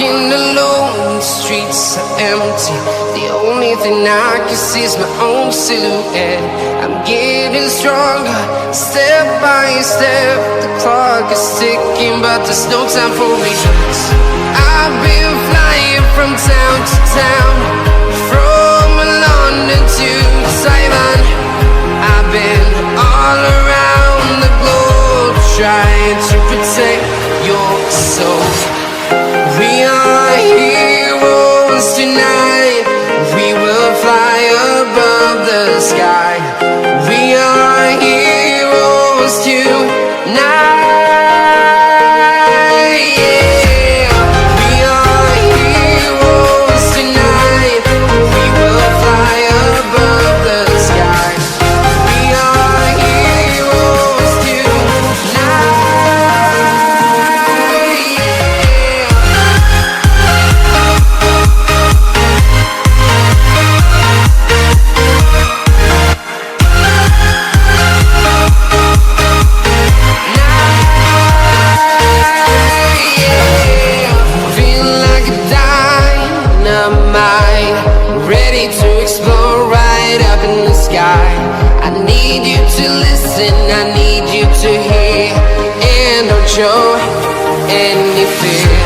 walking alone, the streets are empty. The only thing I can see is my own silhouette. I'm getting stronger, step by step. The clock is ticking, but there's no time for regrets. I've been flying from town to town, from London to Taiwan. I've been all around the globe, trying to protect your soul. We are heroes tonight. We will fly above the sky. We are heroes tonight. Yeah. We are heroes tonight. We will fly above the sky. We are heroes tonight. Ready to explore right up in the sky. I need you to listen, I need you to hear, and don't show any fear.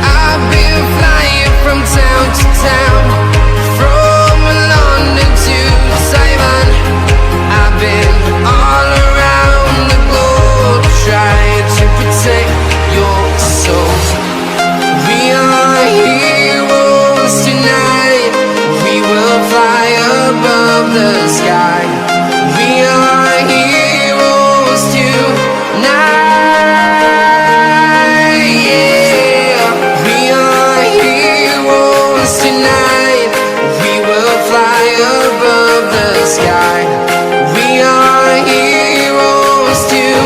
I've been flying from town to town, from London to Taiwan. I've been all around the globe, trying to protect your soul. We are heroes tonight. We will fly above the sky. We are heroes tonight. Yeah. We are heroes tonight. We will fly above the sky. We are heroes tonight.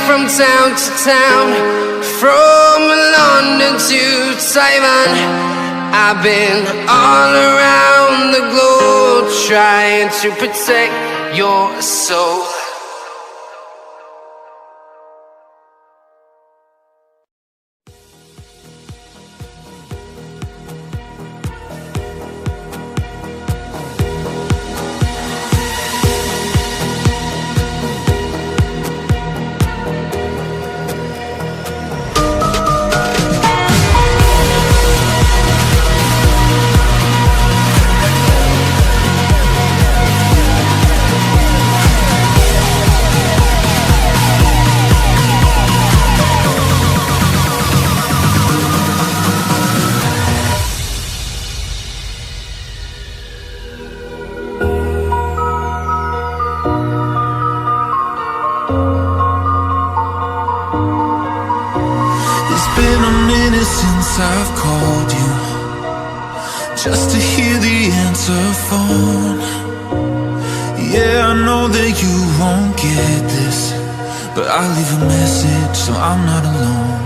From town to town, from London to Taiwan. I've been all around the globe, trying to protect your soul. Since I've called you, just to hear the answer phone. Yeah, I know that you won't get this, but I'll leave a message so I'm not alone.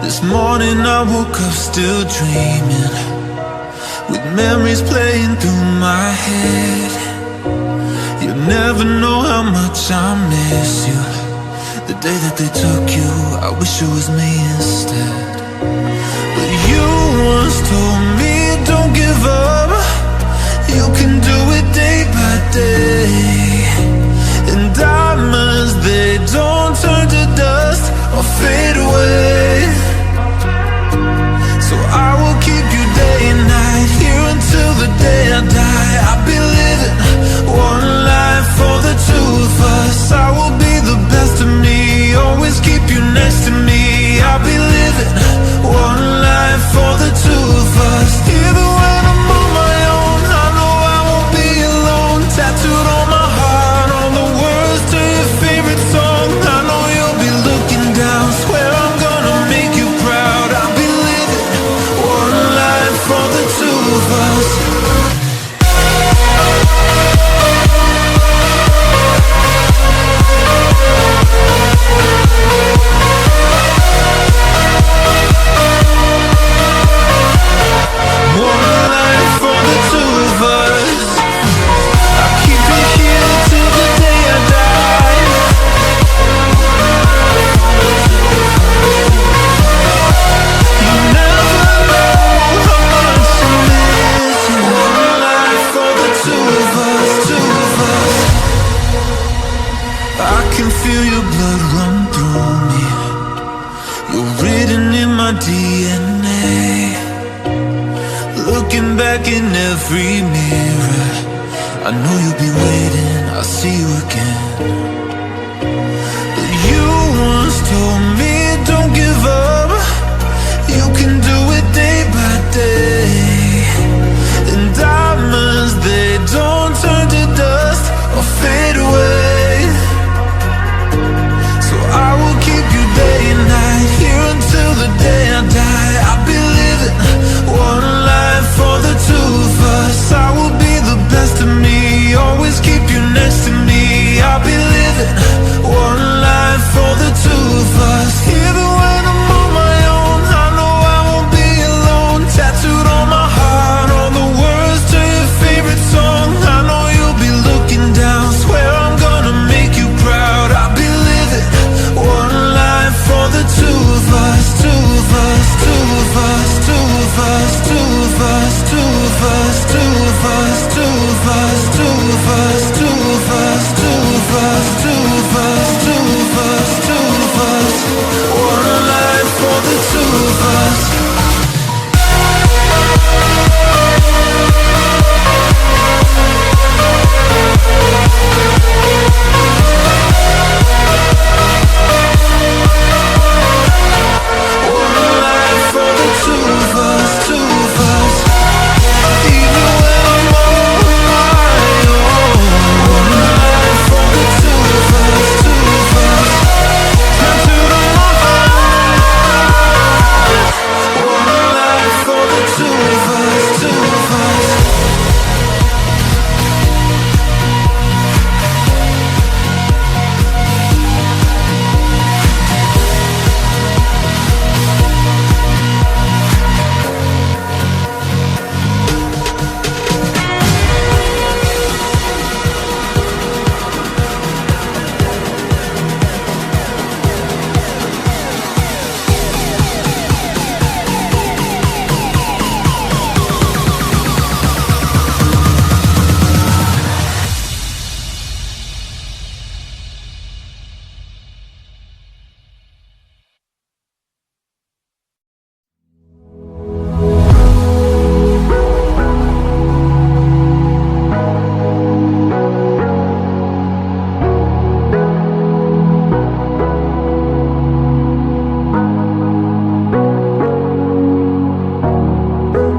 This morning I woke up still dreaming, with memories playing through my head. You never know how much I miss you. The day that they took you, I wish it was me instead. But you once told me, don't give up, you can do it day by day. And diamonds, they don't turn to dust or fade away. So I will keep you day and night, here until the day I die. I've been living one life for the two of us. DNA. Looking back in every mirror, I know you'll be waiting, I'll see you again. But you once told me don't give up, you can do it day by day. And diamonds, they don't turn to dust or fade away. So I will keep you day and night, here until the day I die. I'll be living one life for the two of us. I will be the best of me, always keep you next to me. I'll be living one life for the two of us. Even when I'm on my own, I know I won't be alone. Tattooed on my heart, all the words to your favorite song. I know you'll be looking down, swear I'm gonna make you proud. I'll be living one life for the two of us, two of us, two of us, two of us, two of us, two of us, two of us, two of us, two of us, two of us, two of us, two of us, two of us, two of us. One life for the two of us.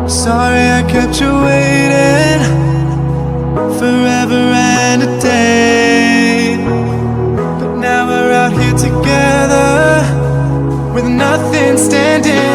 Sorry I kept you waiting forever and a day, but now we're out here together with nothing standing